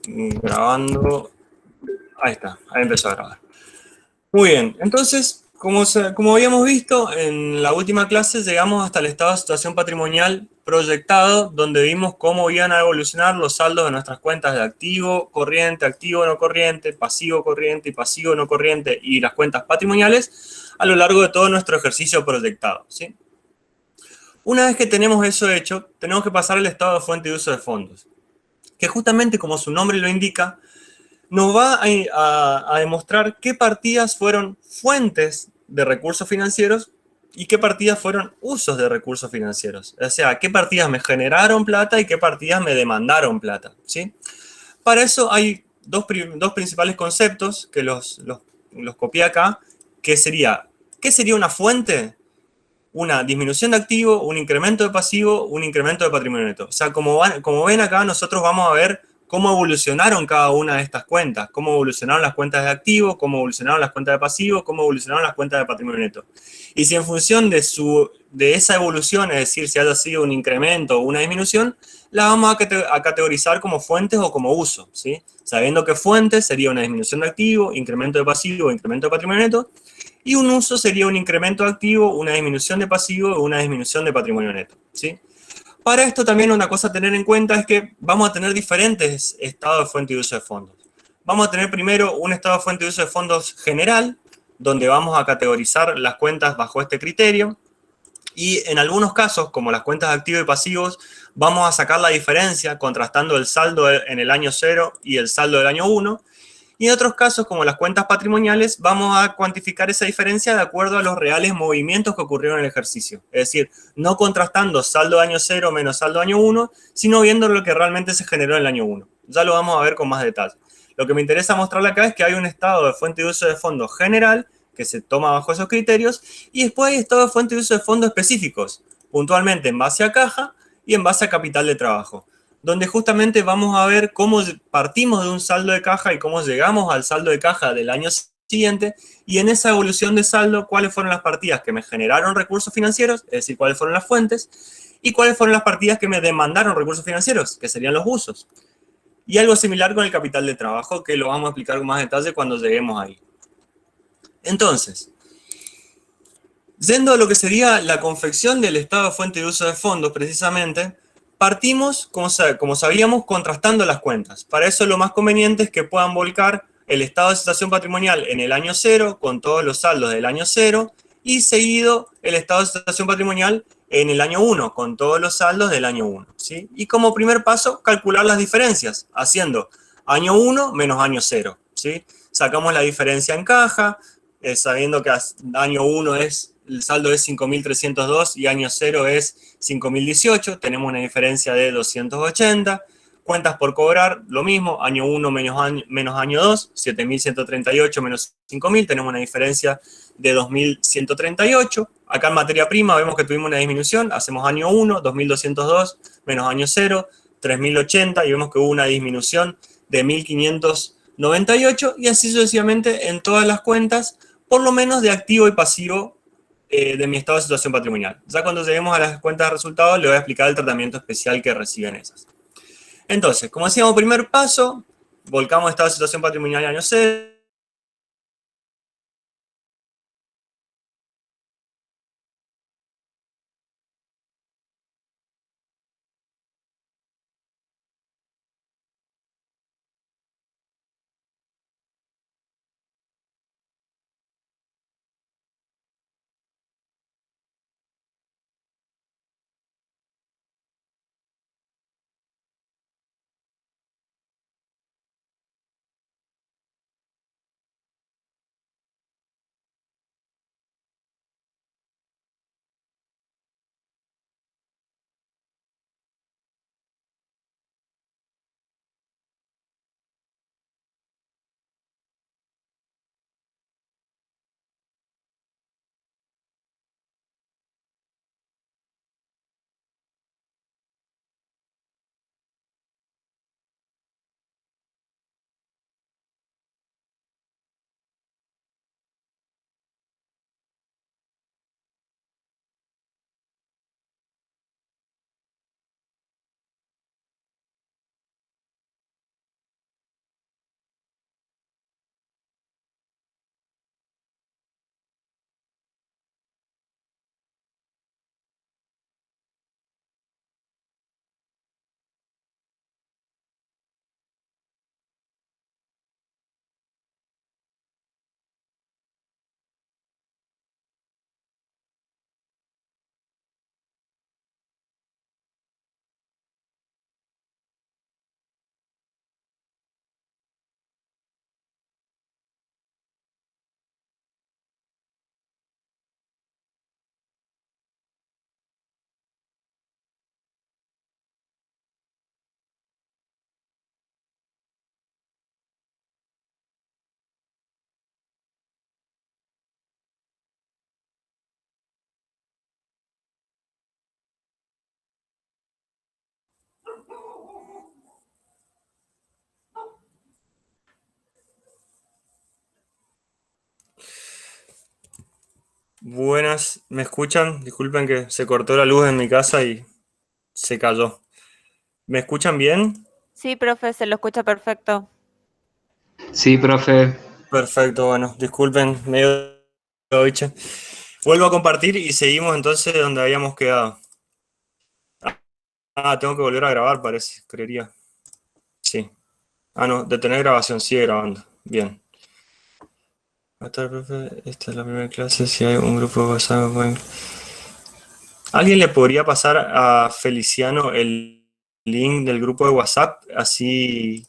Grabando. Ahí está, ahí empezó a grabar. Muy bien, entonces, como habíamos visto, en la última clase llegamos hasta el estado de situación patrimonial proyectado, donde vimos cómo iban a evolucionar los saldos de nuestras cuentas de activo no corriente, pasivo corriente y pasivo no corriente, y las cuentas patrimoniales a lo largo de todo nuestro ejercicio proyectado, ¿sí? Una vez que tenemos eso hecho, tenemos que pasar al estado de fuente de uso de fondos, que justamente como su nombre lo indica, nos va a demostrar qué partidas fueron fuentes de recursos financieros y qué partidas fueron usos de recursos financieros. O sea, qué partidas me generaron plata y qué partidas me demandaron plata, ¿sí? Para eso hay dos principales conceptos que los copié acá, que sería, ¿qué sería una fuente? Una disminución de activo, un incremento de pasivo, un incremento de patrimonio neto. O sea, como ven acá, nosotros vamos a ver cómo evolucionaron cada una de estas cuentas, cómo evolucionaron las cuentas de activo, cómo evolucionaron las cuentas de pasivo, cómo evolucionaron las cuentas de patrimonio neto. Y si en función de esa evolución, es decir, si haya sido un incremento o una disminución, la vamos a categorizar como fuentes o como uso, ¿sí? Sabiendo que fuentes sería una disminución de activo, incremento de pasivo, incremento de patrimonio neto, y un uso sería un incremento activo, una disminución de pasivo o una disminución de patrimonio neto, ¿sí? Para esto también una cosa a tener en cuenta es que vamos a tener diferentes estados de fuente y uso de fondos. Vamos a tener primero un estado de fuente y uso de fondos general, donde vamos a categorizar las cuentas bajo este criterio, y en algunos casos, como las cuentas de activos y pasivos, vamos a sacar la diferencia contrastando el saldo en el año 0 y el saldo del año 1, y en otros casos, como las cuentas patrimoniales, vamos a cuantificar esa diferencia de acuerdo a los reales movimientos que ocurrieron en el ejercicio. Es decir, no contrastando saldo de año 0 menos saldo de año 1, sino viendo lo que realmente se generó en el año 1. Ya lo vamos a ver con más detalle. Lo que me interesa mostrarle acá es que hay un estado de fuente de uso de fondos general que se toma bajo esos criterios, y después hay estados de fuente de uso de fondos específicos, puntualmente en base a caja y en base a capital de trabajo, donde justamente vamos a ver cómo partimos de un saldo de caja y cómo llegamos al saldo de caja del año siguiente, y en esa evolución de saldo, cuáles fueron las partidas que me generaron recursos financieros, es decir, cuáles fueron las fuentes, y cuáles fueron las partidas que me demandaron recursos financieros, que serían los usos. Y algo similar con el capital de trabajo, que lo vamos a explicar con más detalle cuando lleguemos ahí. Entonces, yendo a lo que sería la confección del estado de fuente de uso de fondos, precisamente, partimos, como sabíamos, contrastando las cuentas. Para eso lo más conveniente es que puedan volcar el estado de situación patrimonial en el año 0, con todos los saldos del año 0, y seguido el estado de situación patrimonial en el año 1, con todos los saldos del año 1. ¿Sí? Y como primer paso, calcular las diferencias, haciendo año 1 menos año 0. ¿Sí? Sacamos la diferencia en caja, sabiendo que año 1 el saldo es 5.302 y año 0 es 5.018, tenemos una diferencia de 280. Cuentas por cobrar, lo mismo, año 1 menos año 2, 7.138 menos 5.000, tenemos una diferencia de 2.138. Acá en materia prima vemos que tuvimos una disminución, hacemos año 1, 2.202 menos año 0, 3.080, y vemos que hubo una disminución de 1.598, y así sucesivamente en todas las cuentas, por lo menos de activo y pasivo de mi estado de situación patrimonial. Ya cuando lleguemos a las cuentas de resultados, le voy a explicar el tratamiento especial que reciben esas. Entonces, como decíamos, primer paso, volcamos estado de situación patrimonial año 0, Buenas, ¿me escuchan? Disculpen que se cortó la luz en mi casa y se cayó. ¿Me escuchan bien? Sí, profe, se lo escucha perfecto. Sí, profe. Perfecto, bueno, disculpen, medio biche. Vuelvo a compartir y seguimos entonces donde habíamos quedado. Ah, tengo que volver a grabar, parece, creería. Sí. Ah, no, detener grabación, sigue grabando. Bien. Hasta, profe, esta es la primera clase, si hay un grupo de WhatsApp, bueno. ¿Alguien le podría pasar a Feliciano el link del grupo de WhatsApp? Así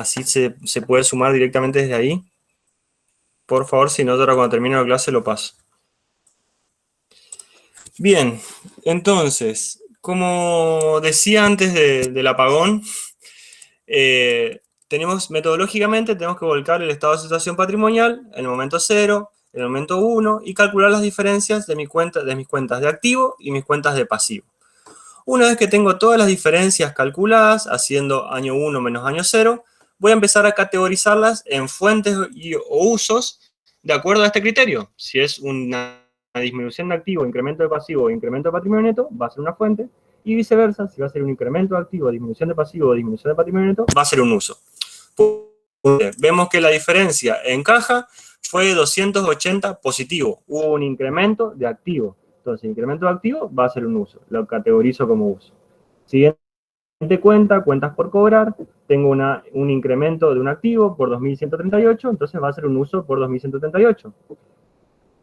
se puede sumar directamente desde ahí. Por favor, si no, ahora cuando termine la clase lo paso. Bien, entonces, como decía antes del apagón, metodológicamente tenemos que volcar el estado de situación patrimonial en el momento 0, en el momento 1 y calcular las diferencias de mis cuentas de activo y mis cuentas de pasivo. Una vez que tengo todas las diferencias calculadas, haciendo año 1 menos año 0, voy a empezar a categorizarlas en fuentes o usos de acuerdo a este criterio. Si es una disminución de activo, incremento de pasivo o incremento de patrimonio neto, va a ser una fuente. Y viceversa, si va a ser un incremento de activo, disminución de pasivo o disminución de patrimonio neto, va a ser un uso. Vemos que la diferencia en caja fue 280 positivo. Hubo un incremento de activo. Entonces, incremento de activo va a ser un uso. Lo categorizo como uso. Siguiente cuenta, cuentas por cobrar. Tengo un incremento de un activo por 2.138, entonces va a ser un uso por 2.138.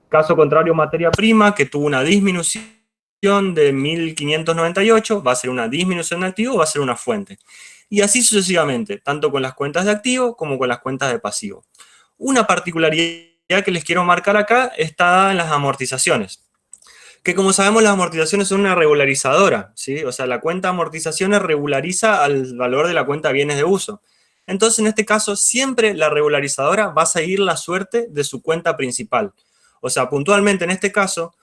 Caso contrario, materia prima, que tuvo una disminución de 1.598, va a ser una disminución de activo, va a ser una fuente. Y así sucesivamente, tanto con las cuentas de activo como con las cuentas de pasivo. Una particularidad que les quiero marcar acá está en las amortizaciones. Que como sabemos, las amortizaciones son una regularizadora, ¿sí? O sea, la cuenta de amortizaciones regulariza al valor de la cuenta de bienes de uso. Entonces, en este caso, siempre la regularizadora va a seguir la suerte de su cuenta principal. O sea, puntualmente en este caso,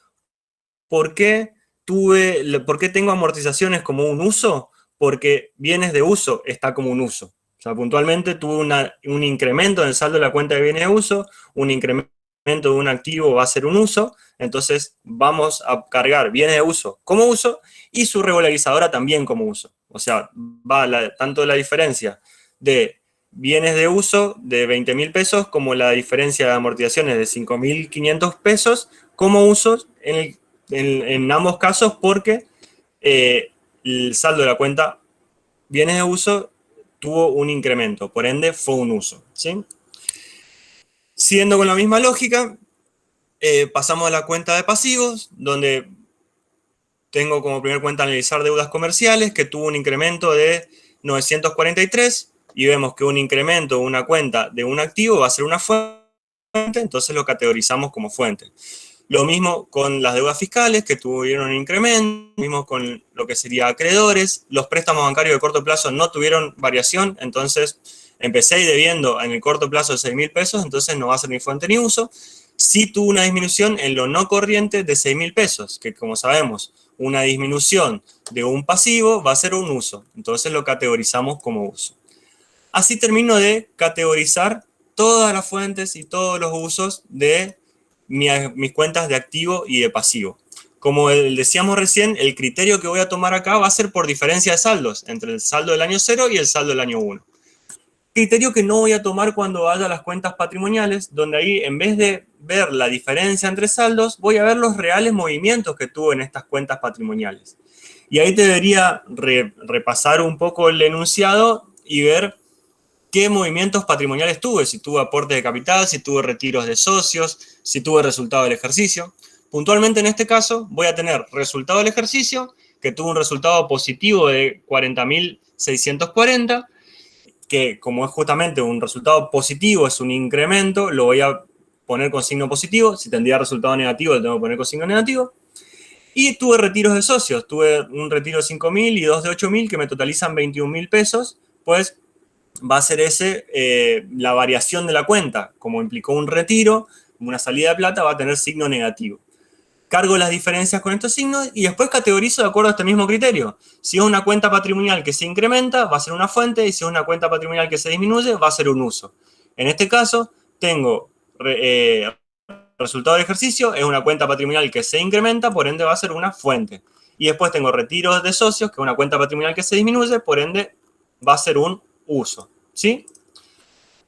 ¿por qué tengo amortizaciones como un uso? Porque bienes de uso está como un uso. O sea, puntualmente tuve un incremento en el saldo de la cuenta de bienes de uso, un incremento de un activo va a ser un uso, entonces vamos a cargar bienes de uso como uso y su regularizadora también como uso. O sea, tanto la diferencia de bienes de uso de 20.000 pesos como la diferencia de amortizaciones de 5.500 pesos como usos en ambos casos porque el saldo de la cuenta bienes de uso tuvo un incremento, por ende fue un uso, ¿sí? Siguiendo con la misma lógica, pasamos a la cuenta de pasivos, donde tengo como primer cuenta analizar deudas comerciales, que tuvo un incremento de 943, y vemos que un incremento de una cuenta de un activo va a ser una fuente, entonces lo categorizamos como fuente. Lo mismo con las deudas fiscales, que tuvieron un incremento, lo mismo con lo que sería acreedores. Los préstamos bancarios de corto plazo no tuvieron variación, entonces empecé debiendo en el corto plazo de 6.000 pesos, entonces no va a ser ni fuente ni uso. Sí tuvo una disminución en lo no corriente de 6.000 pesos, que como sabemos, una disminución de un pasivo va a ser un uso, entonces lo categorizamos como uso. Así termino de categorizar todas las fuentes y todos los usos de mis cuentas de activo y de pasivo. Como decíamos recién, el criterio que voy a tomar acá va a ser por diferencia de saldos, entre el saldo del año 0 y el saldo del año 1. Criterio que no voy a tomar cuando vaya a las cuentas patrimoniales, donde ahí en vez de ver la diferencia entre saldos, voy a ver los reales movimientos que tuvo en estas cuentas patrimoniales. Y ahí te debería repasar un poco el enunciado y ver qué movimientos patrimoniales tuve, si tuve aporte de capital, si tuve retiros de socios, si tuve resultado del ejercicio. Puntualmente en este caso voy a tener resultado del ejercicio, que tuvo un resultado positivo de 40.640, que como es justamente un resultado positivo, es un incremento, lo voy a poner con signo positivo. Si tendría resultado negativo, lo tengo que poner con signo negativo. Y tuve retiros de socios, tuve un retiro de 5.000 y dos de 8.000 que me totalizan 21.000 pesos, pues va a ser la variación de la cuenta. Como implicó un retiro, una salida de plata, va a tener signo negativo. cargo las diferencias con estos signos y después categorizo de acuerdo a este mismo criterio. Si es una cuenta patrimonial que se incrementa, va a ser una fuente, y si es una cuenta patrimonial que se disminuye, va a ser un uso. En este caso, tengo resultado del ejercicio, es una cuenta patrimonial que se incrementa, por ende va a ser una fuente. Y después tengo retiros de socios, que es una cuenta patrimonial que se disminuye, por ende va a ser un uso. ¿Sí?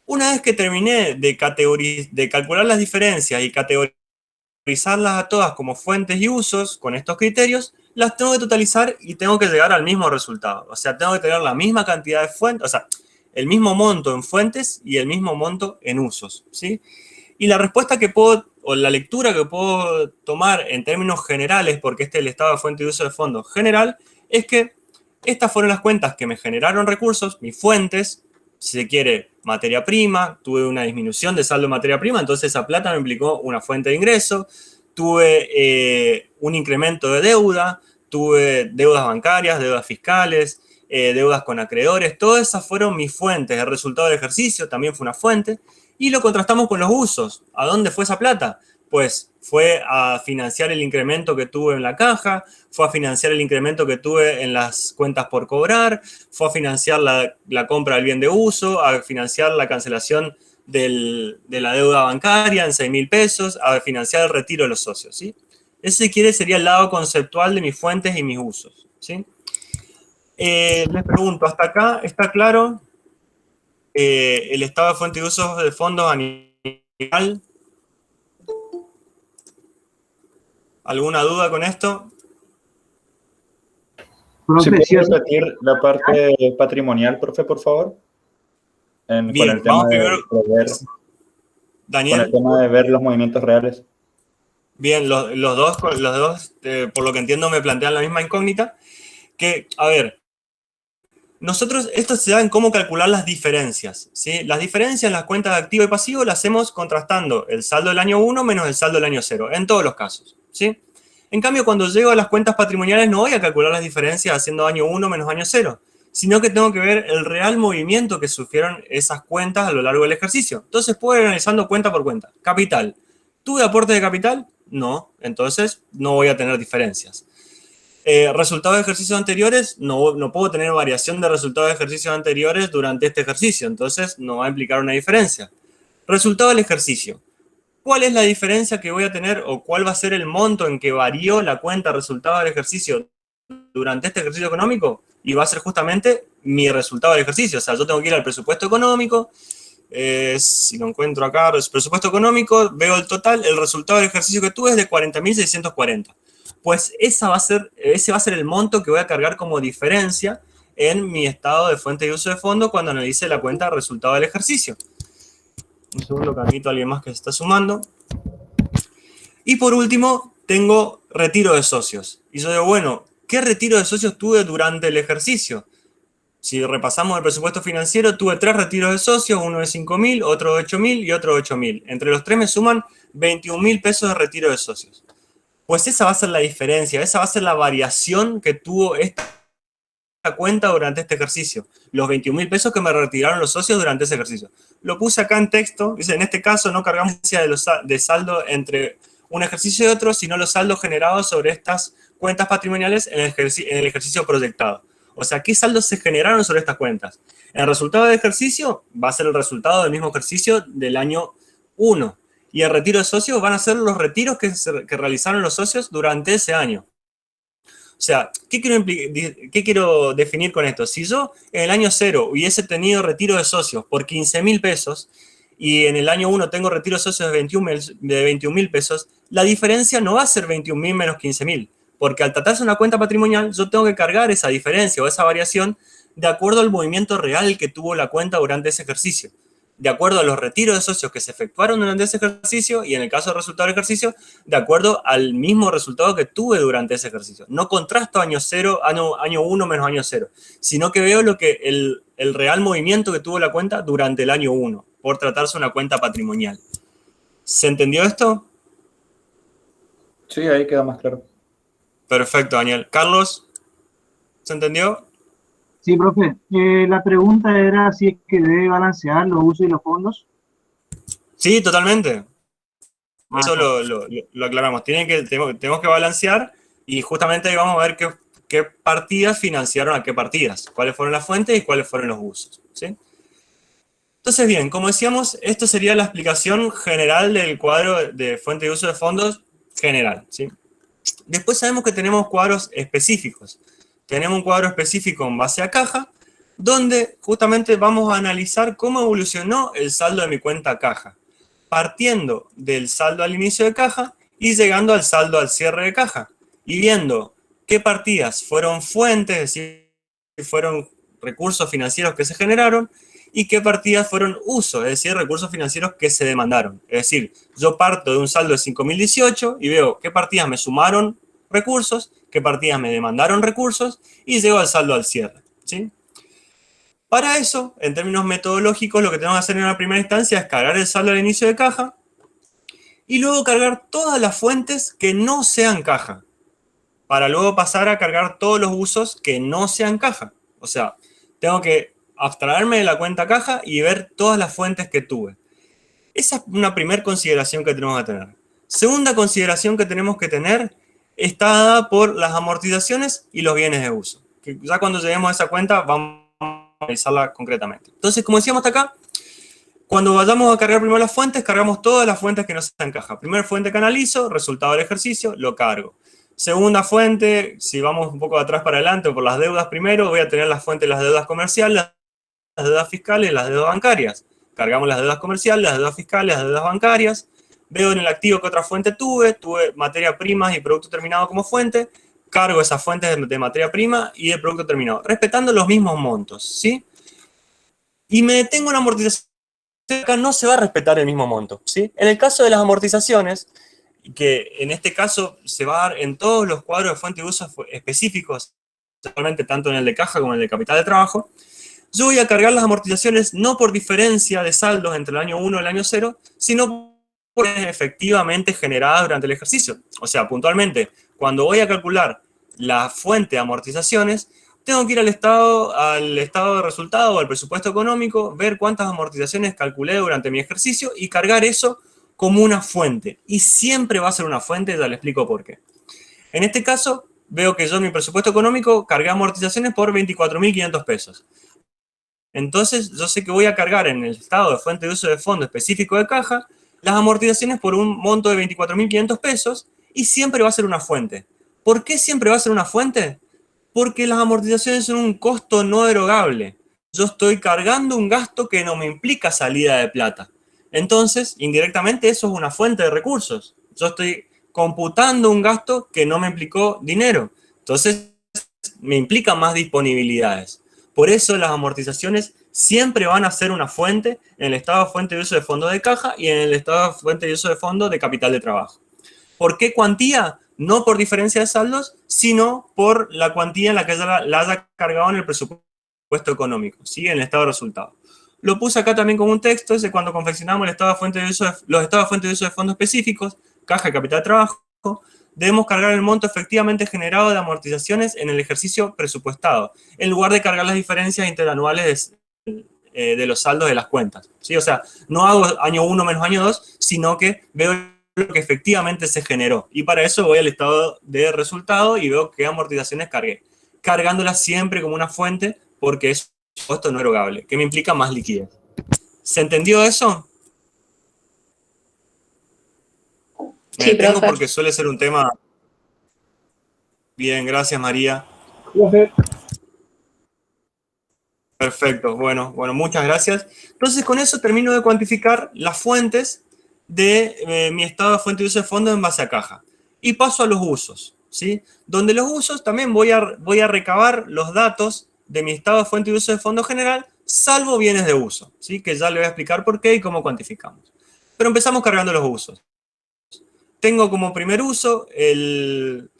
Una vez que terminé de calcular las diferencias y categorizarlas a todas como fuentes y usos con estos criterios, las tengo que totalizar y tengo que llegar al mismo resultado. O sea, tengo que tener la misma cantidad de fuentes, o sea, el mismo monto en fuentes y el mismo monto en usos, ¿sí? Y la respuesta que puedo, o la lectura que puedo tomar en términos generales, porque este es el estado de fuente y uso de fondo general, es que estas fueron las cuentas que me generaron recursos, mis fuentes, si se quiere, materia prima, tuve una disminución de saldo de materia prima, entonces esa plata me implicó una fuente de ingreso, tuve un incremento de deuda, tuve deudas bancarias, deudas fiscales, deudas con acreedores, todas esas fueron mis fuentes. El resultado del ejercicio también fue una fuente, y lo contrastamos con los usos. ¿A dónde fue esa plata? Pues fue a financiar el incremento que tuve en la caja, fue a financiar el incremento que tuve en las cuentas por cobrar, fue a financiar la compra del bien de uso, a financiar la cancelación de la deuda bancaria en 6.000 pesos, a financiar el retiro de los socios, ¿sí? Ese, si quiere, sería el lado conceptual de mis fuentes y mis usos, ¿sí? Les pregunto, ¿hasta acá está claro el estado de fuente y usos de fondos a nivel? ¿Alguna duda con esto? ¿Se Profe, sí, puede o sea, repetir la parte patrimonial, profe, por favor? Con Bien, el tema vamos primero. con el Daniel. tema de ver los movimientos reales. Bien, los dos, por lo que entiendo, me plantean la misma incógnita. Que, a ver, nosotros, esto se da en cómo calcular las diferencias, ¿sí? Las diferencias en las cuentas de activo y pasivo las hacemos contrastando el saldo del año 1 menos el saldo del año 0, en todos los casos, ¿sí? En cambio, cuando llego a las cuentas patrimoniales no voy a calcular las diferencias haciendo año 1 menos año 0, sino que tengo que ver el real movimiento que sufrieron esas cuentas a lo largo del ejercicio. Entonces puedo ir analizando cuenta por cuenta. Capital. ¿Tuve aporte de capital? No. Entonces no voy a tener diferencias. Resultados de ejercicios anteriores, no puedo tener variación de resultados de ejercicios anteriores durante este ejercicio, entonces no va a implicar una diferencia. Resultado del ejercicio. ¿Cuál es la diferencia que voy a tener o cuál va a ser el monto en que varió la cuenta resultado del ejercicio durante este ejercicio económico? Y va a ser justamente mi resultado del ejercicio. O sea, yo tengo que ir al presupuesto económico, si lo encuentro acá, presupuesto económico, veo el total, el resultado del ejercicio que tuve es de 40.640. Pues ese va a ser el monto que voy a cargar como diferencia en mi estado de fuente y uso de fondo cuando analice la cuenta de resultado del ejercicio. Un segundo, que admito a alguien más que se está sumando. Y por último, tengo retiro de socios. Y yo digo, bueno, ¿qué retiro de socios tuve durante el ejercicio? Si repasamos el presupuesto financiero, tuve 3 retiros de socios, uno de 5.000, otro de 8.000 y otro de 8.000. Entre los 3 me suman 21.000 pesos de retiro de socios. Pues esa va a ser la diferencia, esa va a ser la variación que tuvo esta cuenta durante este ejercicio. Los 21.000 pesos que me retiraron los socios durante ese ejercicio. Lo puse acá en texto, dice, en este caso no cargamos de saldo entre un ejercicio y otro, sino los saldos generados sobre estas cuentas patrimoniales en el ejercicio proyectado. O sea, ¿qué saldos se generaron sobre estas cuentas? El resultado del ejercicio va a ser el resultado del mismo ejercicio del año 1. Y el retiro de socios van a ser los retiros que realizaron los socios durante ese año. O sea, ¿qué quiero definir con esto? Si yo en el año 0 hubiese tenido retiro de socios por 15.000 pesos y en el año 1 tengo retiro de socios de 21.000 pesos, la diferencia no va a ser 21.000 menos 15.000, porque al tratarse de una cuenta patrimonial yo tengo que cargar esa diferencia o esa variación de acuerdo al movimiento real que tuvo la cuenta durante ese ejercicio, de acuerdo a los retiros de socios que se efectuaron durante ese ejercicio y en el caso del resultado del ejercicio, de acuerdo al mismo resultado que tuve durante ese ejercicio. No contrasto año 0, año 1 menos año 0, sino que veo el real movimiento que tuvo la cuenta durante el año 1, por tratarse de una cuenta patrimonial. ¿Se entendió esto? Sí, ahí queda más claro. Perfecto, Daniel. Carlos, ¿se entendió? sí, profe. La pregunta era si es que debe balancear los usos y los fondos. Sí, totalmente. Eso lo aclaramos. Tenemos que balancear y justamente ahí vamos a ver qué partidas financiaron a qué partidas, cuáles fueron las fuentes y cuáles fueron los usos, ¿sí? Entonces, bien, como decíamos, esto sería la explicación general del cuadro de fuente y uso de fondos general, ¿sí? Después sabemos que tenemos cuadros específicos. Tenemos un cuadro específico en base a caja, donde justamente vamos a analizar cómo evolucionó el saldo de mi cuenta caja, partiendo del saldo al inicio de caja y llegando al saldo al cierre de caja, y viendo qué partidas fueron fuentes, es decir, fueron recursos financieros que se generaron, y qué partidas fueron usos, es decir, recursos financieros que se demandaron. Es decir, yo parto de un saldo de 5.018 y veo qué partidas me sumaron recursos, qué partidas me demandaron recursos, y llego al saldo al cierre, ¿sí? Para eso, en términos metodológicos, lo que tenemos que hacer en la primera instancia es cargar el saldo al inicio de caja, y luego cargar todas las fuentes que no sean caja, para luego pasar a cargar todos los usos que no sean caja. O sea, tengo que abstraerme de la cuenta caja y ver todas las fuentes que tuve. Esa es una primera consideración que tenemos que tener. Segunda consideración que tenemos que tener está dada por las amortizaciones y los bienes de uso. Que ya cuando lleguemos a esa cuenta vamos a analizarla concretamente. Entonces, como decíamos hasta acá, cuando vayamos a cargar primero las fuentes, cargamos todas las fuentes que no sean caja. Primera fuente que analizo, resultado del ejercicio, lo cargo. Segunda fuente, si vamos un poco de atrás para adelante o por las deudas primero, voy a tener las fuentes de las deudas comerciales, las deudas fiscales y las deudas bancarias. Cargamos las deudas comerciales, las deudas fiscales, las deudas bancarias. Veo en el activo qué otra fuente tuve materia prima y producto terminado como fuente. Cargo esas fuentes de materia prima y de producto terminado, respetando los mismos montos, ¿sí? Y me detengo en amortización. Acá no se va a respetar el mismo monto, ¿sí? En el caso de las amortizaciones, que en este caso se va a dar en todos los cuadros de fuente de uso específicos, actualmente tanto en el de caja como en el de capital de trabajo, yo voy a cargar las amortizaciones no por diferencia de saldos entre el año 1 y el año 0, sino por efectivamente generadas durante el ejercicio. O sea, puntualmente, cuando voy a calcular la fuente de amortizaciones, tengo que ir al estado de resultado o al presupuesto económico, ver cuántas amortizaciones calculé durante mi ejercicio y cargar eso como una fuente. Y siempre va a ser una fuente, ya le explico por qué. En este caso, veo que yo en mi presupuesto económico cargué amortizaciones por 24.500 pesos. Entonces, yo sé que voy a cargar en el estado de fuente de uso de fondo específico de caja las amortizaciones por un monto de 24.500 pesos y siempre va a ser una fuente. ¿Por qué siempre va a ser una fuente? Porque las amortizaciones son un costo no derogable. Yo estoy cargando un gasto que no me implica salida de plata. Entonces, indirectamente, eso es una fuente de recursos. Yo estoy computando un gasto que no me implicó dinero. Entonces, me implica más disponibilidades. Por eso las amortizaciones siempre van a ser una fuente en el estado de fuente de uso de fondo de caja y en el estado de fuente de uso de fondo de capital de trabajo. ¿Por qué cuantía? No por diferencia de saldos, sino por la cuantía en la que la haya cargado en el presupuesto económico, ¿sí? En el estado de resultado. Lo puse acá también como un texto, es de cuando confeccionamos el estado de fuente de uso los estados de fuente de uso de fondos específicos, caja y capital de trabajo, debemos cargar el monto efectivamente generado de amortizaciones en el ejercicio presupuestado, en lugar de cargar las diferencias interanuales de los saldos de las cuentas, ¿sí? O sea, no hago año 1 menos año 2, sino que veo lo que efectivamente se generó. Y para eso voy al estado de resultado y veo qué amortizaciones cargué. Cargándolas siempre como una fuente porque es un costo no erogable, que me implica más liquidez. ¿Se entendió eso? Me detengo porque suele ser un tema... Bien, gracias María. Perfecto, bueno, muchas gracias. Entonces con eso termino de cuantificar las fuentes de mi estado de fuente de uso de fondos en base a caja. Y paso a los usos, ¿sí? Donde los usos también voy a recabar los datos de mi estado de fuente de uso de fondo general, salvo bienes de uso, ¿sí? Que ya le voy a explicar por qué y cómo cuantificamos. Pero empezamos cargando los usos. Tengo como primer uso el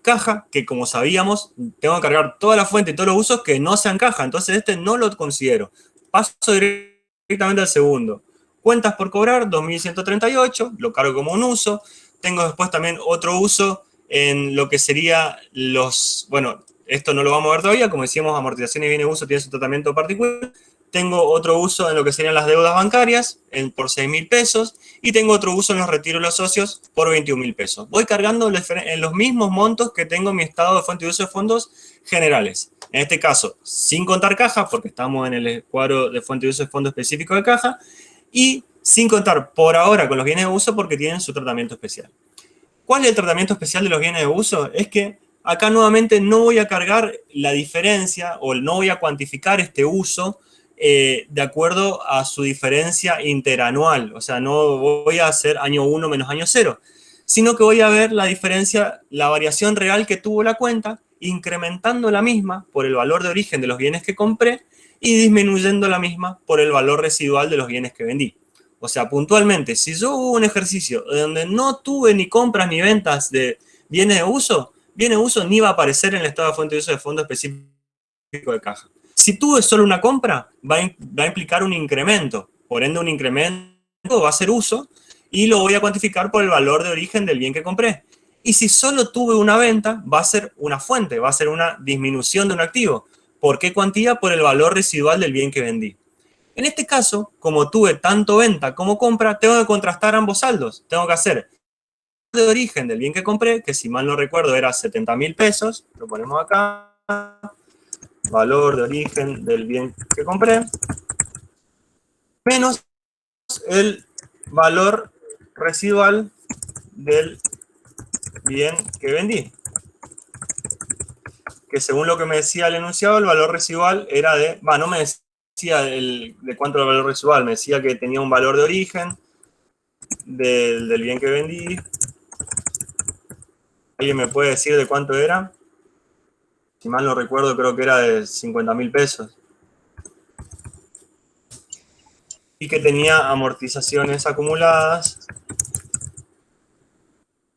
caja, que como sabíamos, tengo que cargar toda la fuente y todos los usos que no sean caja, entonces este no lo considero. Paso directamente al segundo. Cuentas por cobrar, 2.138, lo cargo como un uso. Tengo después también otro uso en lo que sería los... Bueno, esto no lo vamos a ver todavía, como decíamos, amortización y bienes de uso tiene su tratamiento particular, tengo otro uso en lo que serían las deudas bancarias por 6.000 pesos y tengo otro uso en los retiros de los socios por 21.000 pesos. Voy cargando en los mismos montos que tengo en mi estado de fuente de uso de fondos generales. En este caso, sin contar caja, porque estamos en el cuadro de fuente de uso de fondos específico de caja, y sin contar por ahora con los bienes de uso porque tienen su tratamiento especial. ¿Cuál es el tratamiento especial de los bienes de uso? Es que acá nuevamente no voy a cargar la diferencia o no voy a cuantificar este uso de acuerdo a su diferencia interanual. O sea, no voy a hacer año 1 menos año 0, sino que voy a ver la diferencia, la variación real que tuvo la cuenta, incrementando la misma por el valor de origen de los bienes que compré y disminuyendo la misma por el valor residual de los bienes que vendí. O sea, puntualmente, si yo hubo un ejercicio donde no tuve ni compras ni ventas de bienes de uso ni va a aparecer en el estado de fuente de uso de fondo específico de caja. Si tuve solo una compra, va a implicar un incremento. Por ende, un incremento va a ser uso y lo voy a cuantificar por el valor de origen del bien que compré. Y si solo tuve una venta, va a ser una fuente, va a ser una disminución de un activo. ¿Por qué cuantía? Por el valor residual del bien que vendí. En este caso, como tuve tanto venta como compra, tengo que contrastar ambos saldos. Tengo que hacer el de origen del bien que compré, que si mal no recuerdo era 70.000 pesos. Lo ponemos acá. Valor de origen del bien que compré. Menos el valor residual del bien que vendí. Que según lo que me decía el enunciado, el valor residual era de... no me decía de cuánto era el valor residual, me decía que tenía un valor de origen del bien que vendí. ¿Alguien me puede decir de cuánto era? Si mal no recuerdo, creo que era de 50.000 pesos. Y que tenía amortizaciones acumuladas.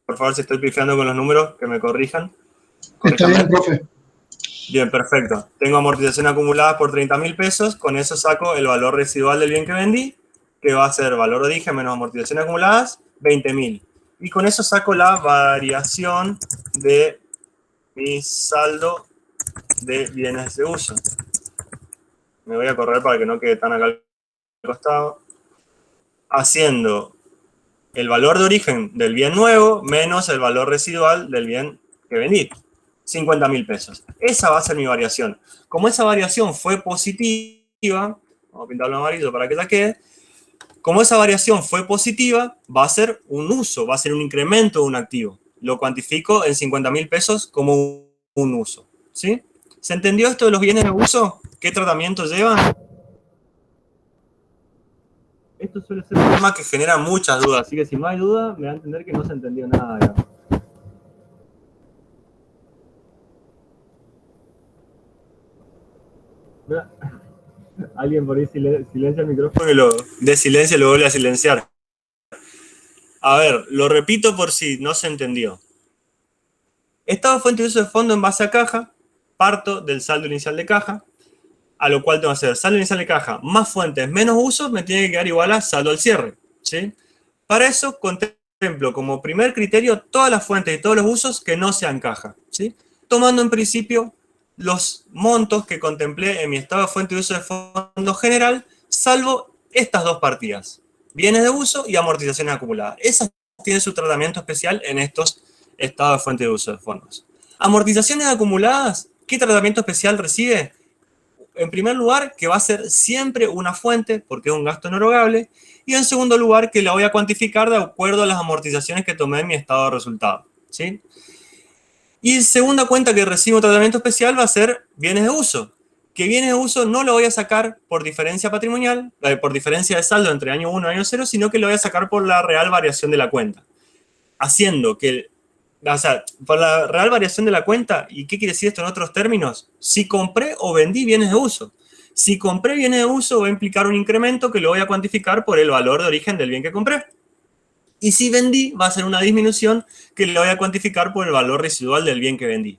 Por favor, si estoy pifiando con los números, que me corrijan. Está bien, profe. Bien, perfecto. Tengo amortización acumulada por 30.000 pesos. Con eso saco el valor residual del bien que vendí, que va a ser valor de origen menos amortización acumuladas, 20.000. Y con eso saco la variación de mi saldo de bienes de uso. Me voy a correr para que no quede tan acá al costado. Haciendo el valor de origen del bien nuevo menos el valor residual del bien que vendí. 50.000 pesos. Esa va a ser mi variación. Como esa variación fue positiva, vamos a pintarlo en amarillo para que ya quede. Como esa variación fue positiva, va a ser un uso, va a ser un incremento de un activo. Lo cuantifico en 50.000 pesos como un uso. ¿Sí? ¿Se entendió esto de los bienes de uso? ¿Qué tratamiento llevan? Esto suele ser un tema que genera muchas dudas, así que si no hay duda, me va a entender que no se entendió nada. Digamos. Alguien por ahí silencia el micrófono y lo de silencio y lo vuelve a silenciar. A ver, lo repito por si no se entendió. Estado de fuente de uso de fondo en base a caja, parto del saldo inicial de caja, a lo cual tengo que hacer saldo inicial de caja más fuentes menos usos, me tiene que quedar igual a saldo al cierre. ¿Sí? Para eso contemplo como primer criterio todas las fuentes y todos los usos que no sean caja. ¿Sí? Tomando en principio los montos que contemplé en mi estado de fuente de uso de fondo general, salvo estas dos partidas, bienes de uso y amortizaciones acumuladas. Esas tienen su tratamiento especial en estos estados de fuente de uso de fondos. Amortizaciones acumuladas, ¿qué tratamiento especial recibe? En primer lugar, que va a ser siempre una fuente, porque es un gasto no erogable, y en segundo lugar, que la voy a cuantificar de acuerdo a las amortizaciones que tomé en mi estado de resultado. ¿Sí? Y segunda cuenta que recibe un tratamiento especial va a ser bienes de uso. Que bienes de uso no lo voy a sacar por diferencia patrimonial, por diferencia de saldo entre año 1 y año 0, sino que lo voy a sacar por la real variación de la cuenta. Haciendo que, o sea, por la real variación de la cuenta, ¿y qué quiere decir esto en otros términos? Si compré o vendí bienes de uso. Si compré bienes de uso va a implicar un incremento que lo voy a cuantificar por el valor de origen del bien que compré. Y si vendí, va a ser una disminución que le voy a cuantificar por el valor residual del bien que vendí.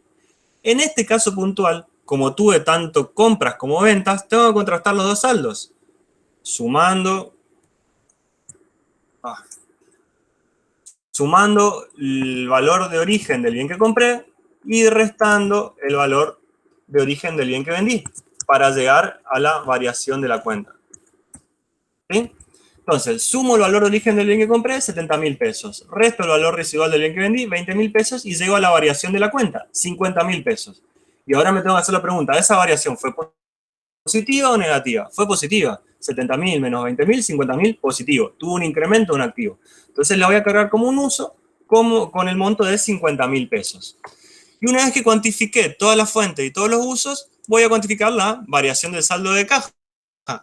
En este caso puntual, como tuve tanto compras como ventas, tengo que contrastar los dos saldos. Sumando el valor de origen del bien que compré y restando el valor de origen del bien que vendí. para llegar a la variación de la cuenta. ¿Sí? Entonces, sumo el valor de origen del bien que compré, 70.000 pesos. Resto el valor residual del bien que vendí, 20.000 pesos, y llego a la variación de la cuenta, 50.000 pesos. Y ahora me tengo que hacer la pregunta, ¿esa variación fue positiva o negativa? Fue positiva. 70.000 menos 20.000, 50.000, positivo. Tuvo un incremento de un activo. Entonces la voy a cargar como un uso, como con el monto de 50.000 pesos. Y una vez que cuantifiqué todas las fuentes y todos los usos, voy a cuantificar la variación del saldo de caja,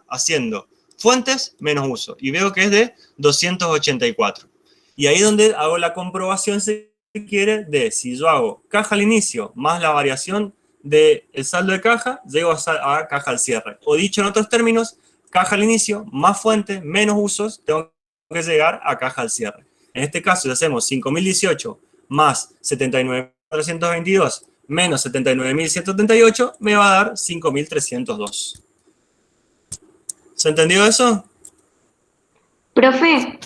haciendo fuentes menos uso. Y veo que es de 284. Y ahí es donde hago la comprobación, si quiere, de si yo hago caja al inicio más la variación del saldo de caja, llego a caja al cierre. O dicho en otros términos, caja al inicio más fuente menos usos, tengo que llegar a caja al cierre. En este caso, si hacemos 5.018 más 79.322 menos 79.178, me va a dar 5.302. ¿Se entendió eso? Profe,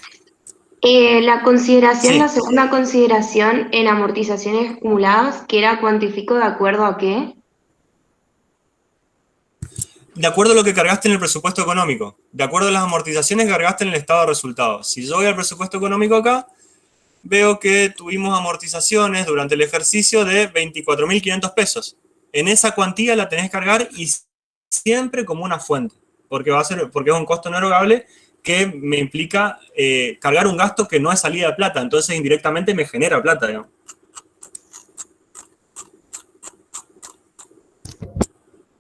la consideración, Sí. la segunda consideración en amortizaciones acumuladas, que era cuantifico de acuerdo a qué. De acuerdo a lo que cargaste en el presupuesto económico. De acuerdo a las amortizaciones que cargaste en el estado de resultados. Si yo voy al presupuesto económico acá, veo que tuvimos amortizaciones durante el ejercicio de 24.500 pesos. En esa cuantía la tenés que cargar y siempre como una fuente, porque es un costo no erogable que me implica cargar un gasto que no es salida de plata, entonces indirectamente me genera plata, digamos.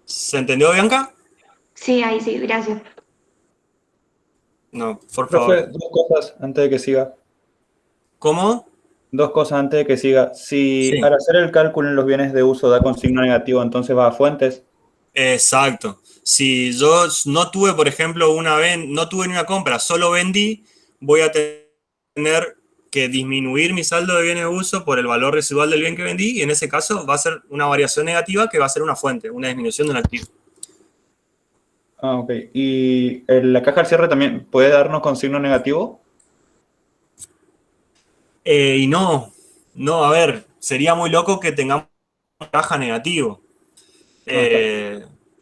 ¿Se entendió, Bianca? Sí, ahí sí, gracias. No, por favor. Profe, dos cosas antes de que siga. ¿Cómo? Dos cosas antes de que siga. Si Sí. al hacer el cálculo en los bienes de uso da con signo negativo, entonces va a fuentes. Exacto. Si yo no tuve, por ejemplo, no tuve ni una compra, solo vendí, voy a tener que disminuir mi saldo de bienes de uso por el valor residual del bien que vendí, y en ese caso va a ser una variación negativa que va a ser una fuente, una disminución de un activo. Ah, ok. ¿Y la caja al cierre también puede darnos con signo negativo? Y no, a ver, sería muy loco que tengamos caja negativo.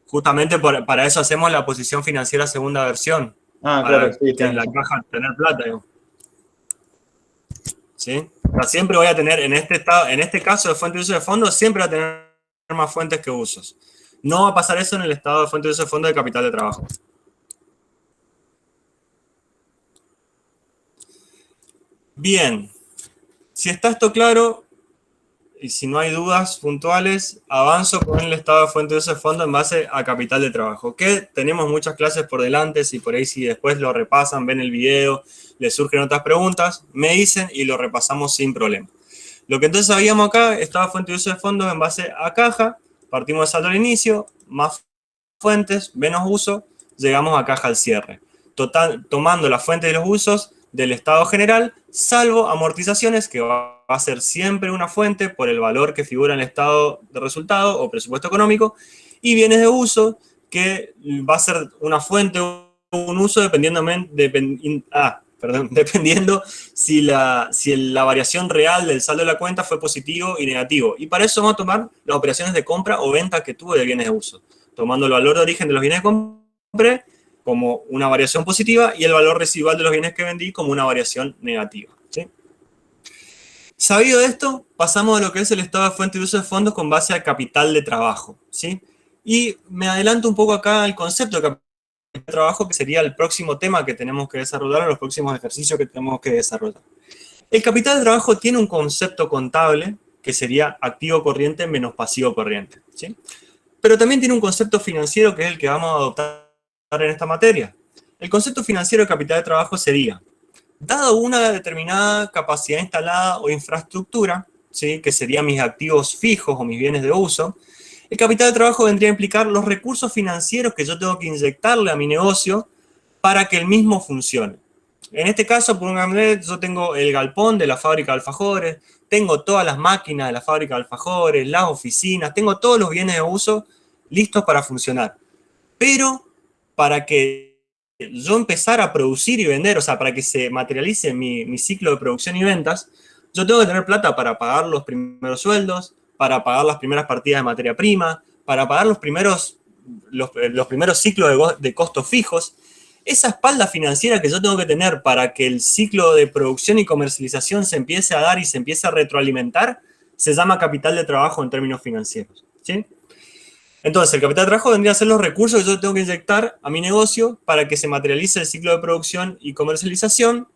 Justamente para eso hacemos la posición financiera segunda versión. Ah, Para claro, sí, que en tienes la razón. caja tener plata, digo. ¿Sí? O sea, siempre voy a tener, en este caso de fuente de uso de fondos, siempre voy a tener más fuentes que usos. No va a pasar eso en el estado de fuente de uso de fondos de capital de trabajo. Bien. Si está esto claro, y si no hay dudas puntuales, avanzo con el estado de fuente de uso de fondo en base a capital de trabajo, que tenemos muchas clases por delante, si por ahí si después lo repasan, ven el video, les surgen otras preguntas, me dicen y lo repasamos sin problema. Lo que entonces sabíamos acá, estado de fuente de uso de fondos en base a caja, partimos de saldo al inicio, más fuentes, menos uso, llegamos a caja al cierre. Tomando la fuente de los usos del estado general, salvo amortizaciones, que va a ser siempre una fuente por el valor que figura en el estado de resultado o presupuesto económico, y bienes de uso, que va a ser una fuente o un uso dependiendo si la variación real del saldo de la cuenta fue positivo y negativo. Y para eso vamos a tomar las operaciones de compra o venta que tuve de bienes de uso, tomando el valor de origen de los bienes que compré como una variación positiva y el valor residual de los bienes que vendí como una variación negativa. ¿Sí? Sabido esto, pasamos a lo que es el estado de fuente de uso de fondos con base al capital de trabajo. ¿Sí? Y me adelanto un poco acá al concepto de capital de trabajo, que sería el próximo tema que tenemos que desarrollar, o los próximos ejercicios que tenemos que desarrollar. El capital de trabajo tiene un concepto contable que sería activo corriente menos pasivo corriente. ¿Sí? Pero también tiene un concepto financiero que es el que vamos a adoptar en esta materia. El concepto financiero de capital de trabajo sería, dado una determinada capacidad instalada o infraestructura, ¿sí? Que serían mis activos fijos o mis bienes de uso, el capital de trabajo vendría a implicar los recursos financieros que yo tengo que inyectarle a mi negocio para que el mismo funcione. En este caso, pónganme, yo tengo el galpón de la fábrica de alfajores, tengo todas las máquinas de la fábrica de alfajores, las oficinas, tengo todos los bienes de uso listos para funcionar. Pero para que yo empezara a producir y vender, o sea, para que se materialice mi ciclo de producción y ventas, yo tengo que tener plata para pagar los primeros sueldos, para pagar las primeras partidas de materia prima, para pagar los primeros los primeros ciclos de costos fijos, esa espalda financiera que yo tengo que tener para que el ciclo de producción y comercialización se empiece a dar y se empiece a retroalimentar, se llama capital de trabajo en términos financieros, ¿sí? Entonces, el capital de trabajo vendría a ser los recursos que yo tengo que inyectar a mi negocio para que se materialice el ciclo de producción y comercialización,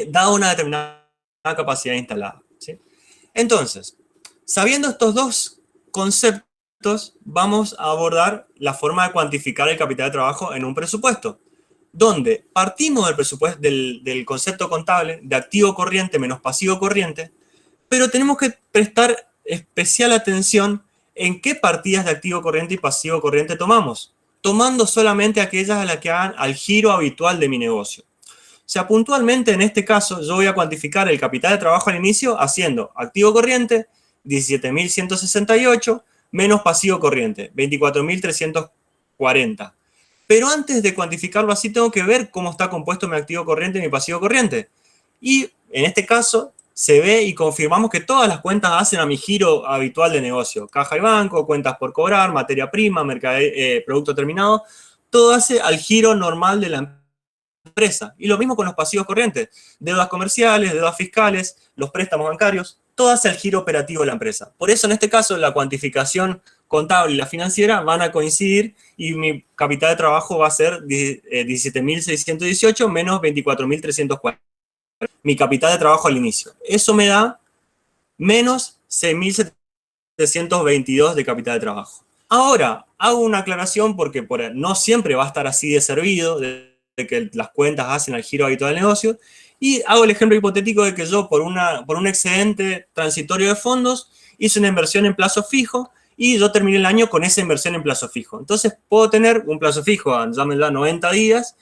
dada una determinada capacidad instalada, ¿sí? Entonces, sabiendo estos dos conceptos, vamos a abordar la forma de cuantificar el capital de trabajo en un presupuesto, donde partimos del presupuesto, del concepto contable de activo corriente menos pasivo corriente, pero tenemos que prestar especial atención en qué partidas de activo corriente y pasivo corriente tomamos, tomando solamente aquellas a las que hagan al giro habitual de mi negocio. O sea, puntualmente en este caso yo voy a cuantificar el capital de trabajo al inicio haciendo activo corriente 17.168 menos pasivo corriente 24.340. Pero antes de cuantificarlo así tengo que ver cómo está compuesto mi activo corriente y mi pasivo corriente. Y en este caso se ve y confirmamos que todas las cuentas hacen a mi giro habitual de negocio. Caja y banco, cuentas por cobrar, materia prima, producto terminado, todo hace al giro normal de la empresa. Y lo mismo con los pasivos corrientes, deudas comerciales, deudas fiscales, los préstamos bancarios, todo hace al giro operativo de la empresa. Por eso en este caso la cuantificación contable y la financiera van a coincidir y mi capital de trabajo va a ser 17.618 menos 24.340. Mi capital de trabajo al inicio. Eso me da menos 6.722 de capital de trabajo. Ahora, hago una aclaración porque no siempre va a estar así de servido, de que las cuentas hacen al giro habitual del negocio, y hago el ejemplo hipotético de que yo por un excedente transitorio de fondos hice una inversión en plazo fijo y yo terminé el año con esa inversión en plazo fijo. Entonces puedo tener un plazo fijo, llámenla 90 días,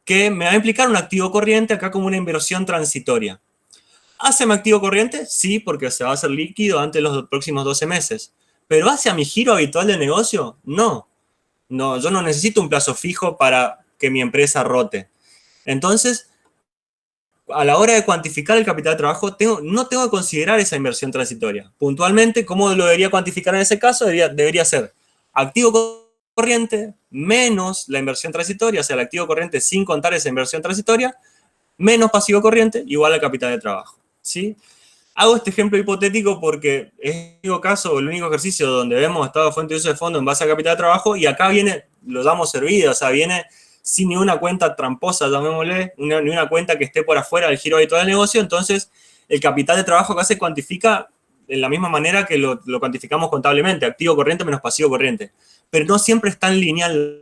que me va a implicar un activo corriente acá como una inversión transitoria. ¿Hace mi activo corriente? Sí, porque se va a hacer líquido antes de los próximos 12 meses. ¿Pero hace a mi giro habitual de negocio? No. No, yo no necesito un plazo fijo para que mi empresa rote. Entonces, a la hora de cuantificar el capital de trabajo, no tengo que considerar esa inversión transitoria. Puntualmente, ¿cómo lo debería cuantificar en ese caso? Debería ser activo corriente menos la inversión transitoria, o sea, el activo corriente sin contar esa inversión transitoria, menos pasivo corriente, igual al capital de trabajo, ¿sí? Hago este ejemplo hipotético porque es el único caso o el único ejercicio donde vemos estado de fuente de uso de fondo en base a capital de trabajo y acá viene, lo damos servido, o sea, viene sin ni una cuenta tramposa, llamémosle, ni una cuenta que esté por afuera del giro habitual del negocio, entonces el capital de trabajo acá se cuantifica de la misma manera que lo cuantificamos contablemente, activo corriente menos pasivo corriente. Pero no siempre es tan lineal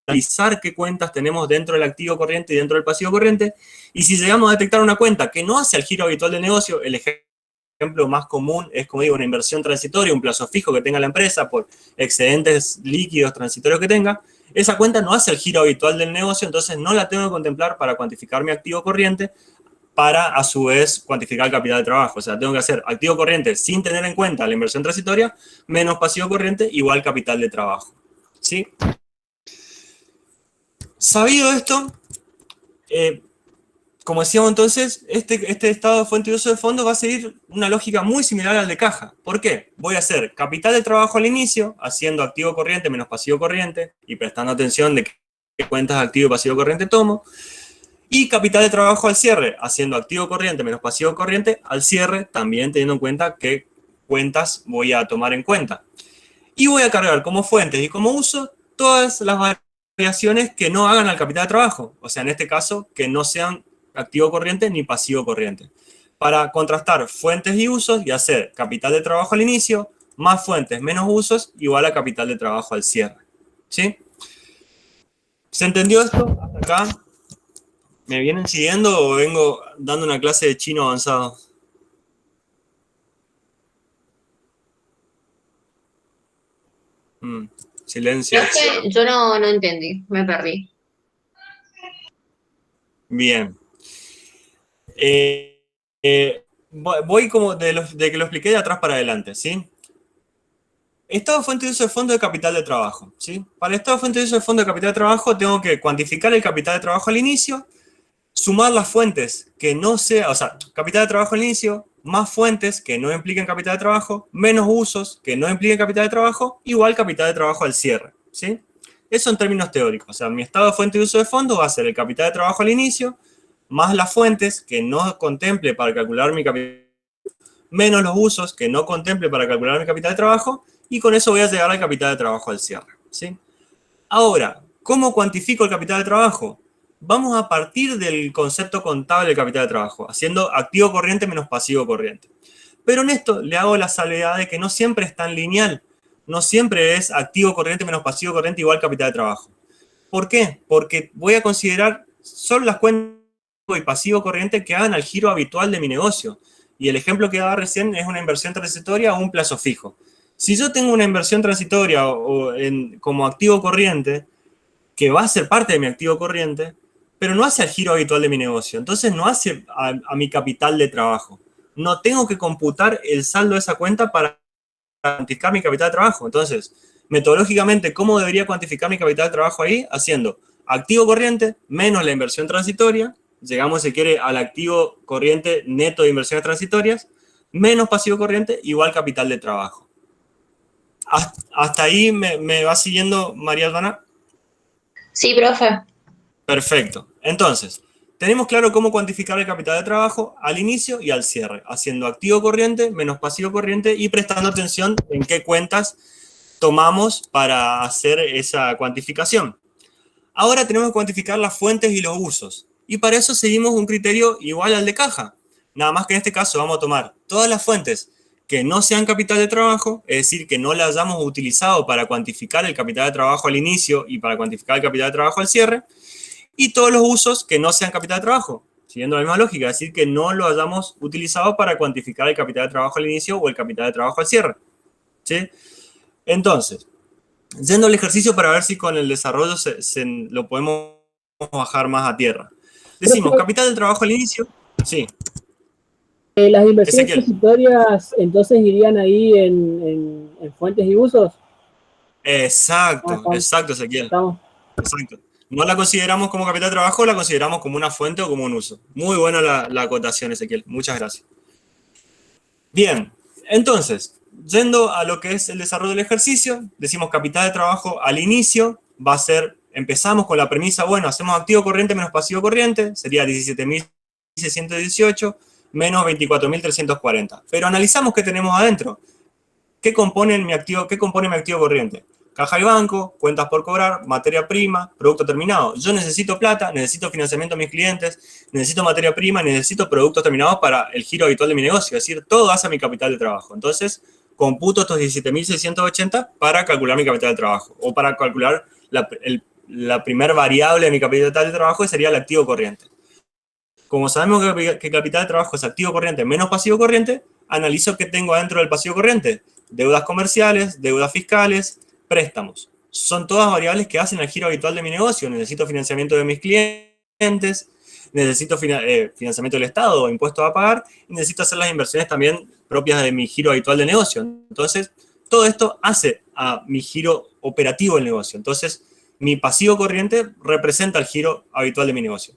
analizar qué cuentas tenemos dentro del activo corriente y dentro del pasivo corriente, y si llegamos a detectar una cuenta que no hace el giro habitual del negocio, el ejemplo más común es, como digo, una inversión transitoria, un plazo fijo que tenga la empresa por excedentes líquidos transitorios que tenga, esa cuenta no hace el giro habitual del negocio, entonces no la tengo que contemplar para cuantificar mi activo corriente, para a su vez cuantificar el capital de trabajo. O sea, tengo que hacer activo corriente sin tener en cuenta la inversión transitoria, menos pasivo corriente, igual capital de trabajo, ¿sí? Sabido esto, como decíamos entonces, este estado de fuente de uso de fondos va a seguir una lógica muy similar al de caja. ¿Por qué? Voy a hacer capital de trabajo al inicio, haciendo activo corriente menos pasivo corriente, y prestando atención de qué cuentas de activo y pasivo corriente tomo, y capital de trabajo al cierre, haciendo activo corriente menos pasivo corriente al cierre, también teniendo en cuenta qué cuentas voy a tomar en cuenta. Y voy a cargar como fuentes y como uso todas las variaciones que no hagan al capital de trabajo. O sea, en este caso, que no sean activo corriente ni pasivo corriente. Para contrastar fuentes y usos y hacer capital de trabajo al inicio, más fuentes menos usos, igual a capital de trabajo al cierre. ¿Sí? ¿Se entendió esto hasta acá? ¿Me vienen siguiendo o vengo dando una clase de chino avanzado? Silencio. Yo no entendí, me perdí. Bien. Voy como de que lo expliqué de atrás para adelante, ¿sí? Estado de fuente de uso de fondo de capital de trabajo, ¿sí? Para el estado de fuente de uso de fondo de capital de trabajo tengo que cuantificar el capital de trabajo al inicio, sumar las fuentes que no sea, o sea, capital de trabajo al inicio, más fuentes que no impliquen capital de trabajo, menos usos que no impliquen capital de trabajo, igual capital de trabajo al cierre, ¿sí? Eso en términos teóricos. O sea, mi estado de fuente de uso de fondo va a ser el capital de trabajo al inicio, más las fuentes que no contemple para calcular mi capital, menos los usos que no contemple para calcular mi capital de trabajo, y con eso voy a llegar al capital de trabajo al cierre, ¿sí? Ahora, ¿cómo cuantifico el capital de trabajo? Vamos a partir del concepto contable del capital de trabajo, haciendo activo corriente menos pasivo corriente. Pero en esto le hago la salvedad de que no siempre es tan lineal. No siempre es activo corriente menos pasivo corriente igual capital de trabajo. ¿Por qué? Porque voy a considerar solo las cuentas y pasivo corriente que hagan al giro habitual de mi negocio. Y el ejemplo que daba recién es una inversión transitoria o un plazo fijo. Si yo tengo una inversión transitoria como activo corriente, que va a ser parte de mi activo corriente, pero no hace al giro habitual de mi negocio. Entonces no hace a mi capital de trabajo. No tengo que computar el saldo de esa cuenta para cuantificar mi capital de trabajo. Entonces, metodológicamente, ¿cómo debería cuantificar mi capital de trabajo ahí? Haciendo activo corriente menos la inversión transitoria. Llegamos, si quiere, al activo corriente neto de inversiones transitorias, menos pasivo corriente, igual capital de trabajo. ¿Hasta ahí me va siguiendo, María Albana? Sí, profe. Perfecto. Entonces, tenemos claro cómo cuantificar el capital de trabajo al inicio y al cierre, haciendo activo corriente menos pasivo corriente y prestando atención en qué cuentas tomamos para hacer esa cuantificación. Ahora tenemos que cuantificar las fuentes y los usos. Y para eso seguimos un criterio igual al de caja. Nada más que en este caso vamos a tomar todas las fuentes que no sean capital de trabajo, es decir, que no las hayamos utilizado para cuantificar el capital de trabajo al inicio y para cuantificar el capital de trabajo al cierre, y todos los usos que no sean capital de trabajo, siguiendo la misma lógica, es decir, que no lo hayamos utilizado para cuantificar el capital de trabajo al inicio o el capital de trabajo al cierre, ¿sí? Entonces, yendo al ejercicio para ver si con el desarrollo lo podemos bajar más a tierra. Decimos, capital del trabajo al inicio, sí. Las inversiones Ezequiel. transitorias entonces irían ahí en fuentes y usos. Exacto, Ajá. exacto, Ezequiel. Estamos. Exacto. No la consideramos como capital de trabajo, la consideramos como una fuente o como un uso. Muy buena la acotación, Ezequiel. Muchas gracias. Bien, entonces, yendo a lo que es el desarrollo del ejercicio, decimos capital de trabajo al inicio va a ser, empezamos con la premisa, bueno, hacemos activo corriente menos pasivo corriente, sería 17.618 menos 24.340. Pero analizamos qué tenemos adentro. ¿Qué compone mi activo corriente? Caja y banco, cuentas por cobrar, materia prima, producto terminado. Yo necesito plata, necesito financiamiento a mis clientes, necesito materia prima, necesito productos terminados para el giro habitual de mi negocio. Es decir, todo hace mi capital de trabajo. Entonces, computo estos 17.680 para calcular mi capital de trabajo. O para calcular la primer variable de mi capital de trabajo, que sería el activo corriente. Como sabemos que capital de trabajo es activo corriente menos pasivo corriente, analizo qué tengo adentro del pasivo corriente. Deudas comerciales, deudas fiscales, préstamos. Son todas variables que hacen el giro habitual de mi negocio. Necesito financiamiento de mis clientes, necesito financiamiento del Estado o impuestos a pagar, y necesito hacer las inversiones también propias de mi giro habitual de negocio. Entonces, todo esto hace a mi giro operativo del negocio. Entonces, mi pasivo corriente representa el giro habitual de mi negocio.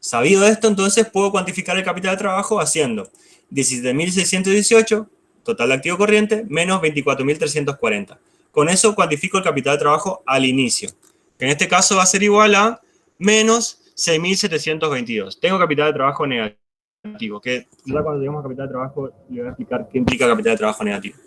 Sabido esto, entonces, puedo cuantificar el capital de trabajo haciendo 17.618, total de activo corriente, menos 24.340. Con eso cuantifico el capital de trabajo al inicio, que en este caso va a ser igual a menos 6.722. Tengo capital de trabajo negativo, que ya cuando lleguemos a capital de trabajo le voy a explicar qué implica capital de trabajo negativo.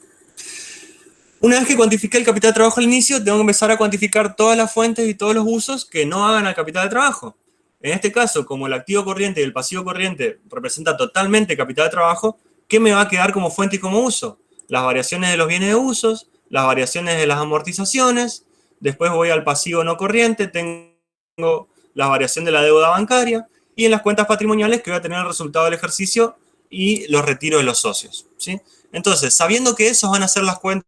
Una vez que cuantifiqué el capital de trabajo al inicio, tengo que empezar a cuantificar todas las fuentes y todos los usos que no hagan al capital de trabajo. En este caso, como el activo corriente y el pasivo corriente representan totalmente capital de trabajo, ¿qué me va a quedar como fuente y como uso? Las variaciones de los bienes de usos, las variaciones de las amortizaciones, después voy al pasivo no corriente, tengo la variación de la deuda bancaria, y en las cuentas patrimoniales que voy a tener el resultado del ejercicio y los retiros de los socios, ¿sí? Entonces, sabiendo que esos van a ser las cuentas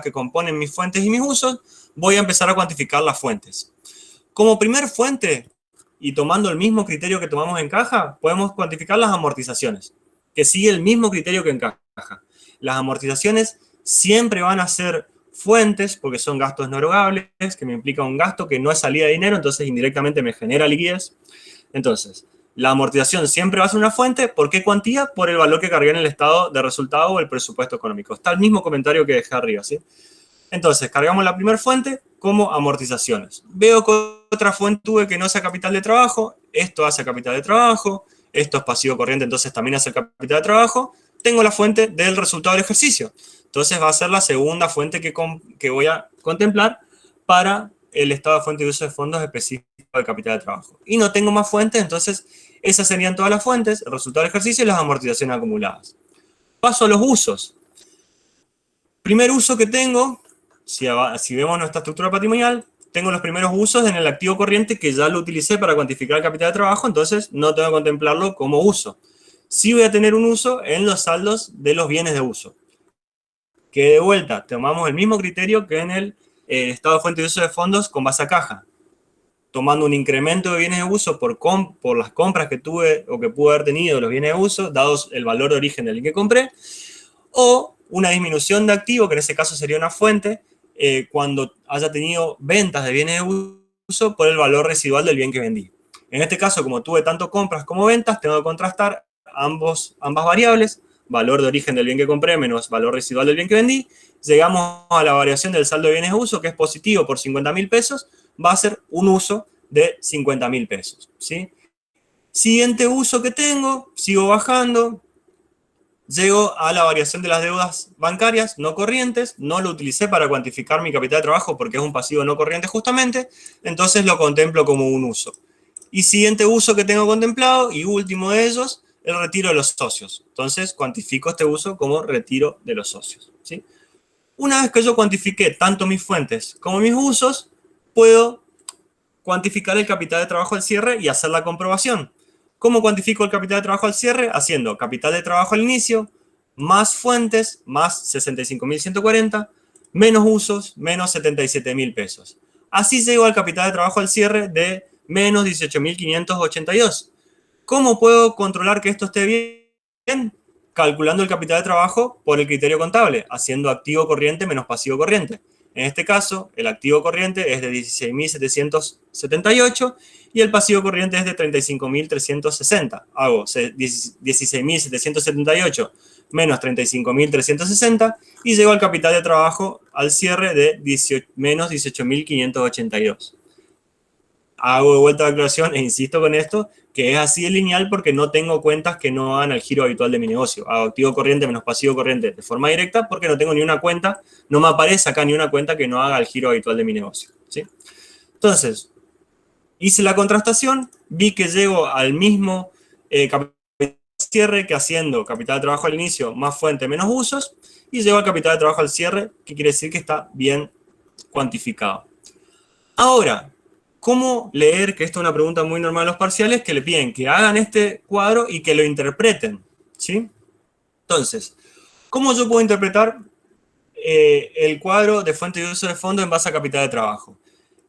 que componen mis fuentes y mis usos, voy a empezar a cuantificar las fuentes. Como primer fuente, y tomando el mismo criterio que tomamos en caja, podemos cuantificar las amortizaciones, que sigue el mismo criterio que en caja. Las amortizaciones siempre van a ser fuentes, porque son gastos no erogables, que me implica un gasto que no es salida de dinero, entonces indirectamente me genera liquidez. Entonces, la amortización siempre va a ser una fuente. ¿Por qué cuantía? Por el valor que cargué en el estado de resultado o el presupuesto económico. Está el mismo comentario que dejé arriba, ¿sí? Entonces, cargamos la primera fuente, como amortizaciones. Veo que otra fuente tuve que no sea capital de trabajo, esto hace capital de trabajo, esto es pasivo corriente, entonces también hace capital de trabajo. Tengo la fuente del resultado del ejercicio. Entonces va a ser la segunda fuente que voy a contemplar para el estado de fuente de uso de fondos específico de capital de trabajo. Y no tengo más fuentes, entonces esas serían todas las fuentes, el resultado del ejercicio y las amortizaciones acumuladas. Paso a los usos. Primer uso que tengo, si vemos nuestra estructura patrimonial, tengo los primeros usos en el activo corriente que ya lo utilicé para cuantificar el capital de trabajo, entonces no tengo que contemplarlo como uso. Sí voy a tener un uso en los saldos de los bienes de uso. Que de vuelta, tomamos el mismo criterio que en el estado de fuente de uso de fondos con base a caja. Tomando un incremento de bienes de uso por las compras que tuve o que pude haber tenido de los bienes de uso, dados el valor de origen del que compré, o una disminución de activo, que en ese caso sería una fuente, cuando haya tenido ventas de bienes de uso por el valor residual del bien que vendí. En este caso, como tuve tanto compras como ventas, tengo que contrastar ambas variables, valor de origen del bien que compré menos valor residual del bien que vendí. Llegamos a la variación del saldo de bienes de uso, que es positivo por 50.000 pesos, va a ser un uso de 50.000 pesos, ¿sí? Siguiente uso que tengo, sigo bajando, llego a la variación de las deudas bancarias no corrientes, no lo utilicé para cuantificar mi capital de trabajo porque es un pasivo no corriente justamente, entonces lo contemplo como un uso. Y siguiente uso que tengo contemplado, y último de ellos, el retiro de los socios. Entonces cuantifico este uso como retiro de los socios, ¿sí? Una vez que yo cuantifiqué tanto mis fuentes como mis usos, puedo cuantificar el capital de trabajo al cierre y hacer la comprobación. ¿Cómo cuantifico el capital de trabajo al cierre? Haciendo capital de trabajo al inicio, más fuentes, más 65.140, menos usos, menos 77.000 pesos. Así llego al capital de trabajo al cierre de menos 18.582. ¿Cómo puedo controlar que esto esté bien? Calculando el capital de trabajo por el criterio contable, haciendo activo corriente menos pasivo corriente. En este caso, el activo corriente es de 16.778 y el pasivo corriente es de 35.360. Hago 16.778 menos 35.360 y llego al capital de trabajo al cierre de menos 18.582. Hago de vuelta la aclaración e insisto con esto, que es así de lineal porque no tengo cuentas que no hagan el giro habitual de mi negocio. Hago activo corriente menos pasivo corriente de forma directa porque no tengo ni una cuenta, no me aparece acá ni una cuenta que no haga el giro habitual de mi negocio, ¿sí? Entonces, hice la contrastación, vi que llego al mismo capital de cierre que haciendo capital de trabajo al inicio más fuente menos usos, y llego al capital de trabajo al cierre, que quiere decir que está bien cuantificado. Ahora, ¿cómo leer? Que esto es una pregunta muy normal a los parciales, que le piden que hagan este cuadro y que lo interpreten, ¿sí? Entonces, ¿cómo yo puedo interpretar el cuadro de fuente de uso de fondo en base a capital de trabajo?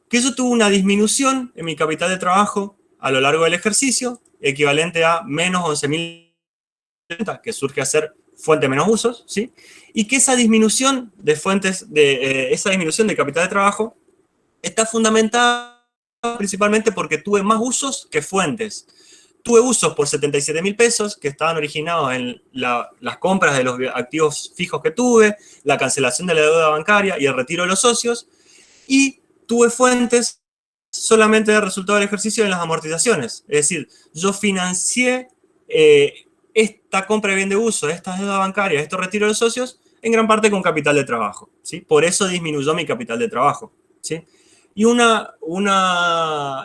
Que yo tuve una disminución en mi capital de trabajo a lo largo del ejercicio, equivalente a menos 11.000, que surge a ser fuente menos usos, ¿sí? Y que esa disminución de fuentes, esa disminución de capital de trabajo está fundamentada principalmente porque tuve más usos que fuentes. Tuve usos por 77.000 pesos que estaban originados en las compras de los activos fijos que tuve, la cancelación de la deuda bancaria y el retiro de los socios, y tuve fuentes solamente de resultado del ejercicio en las amortizaciones. Es decir, yo financié esta compra de bien de uso, estas deudas bancarias, estos retiros de los socios, en gran parte con capital de trabajo, ¿sí? Por eso disminuyó mi capital de trabajo, ¿sí? Y una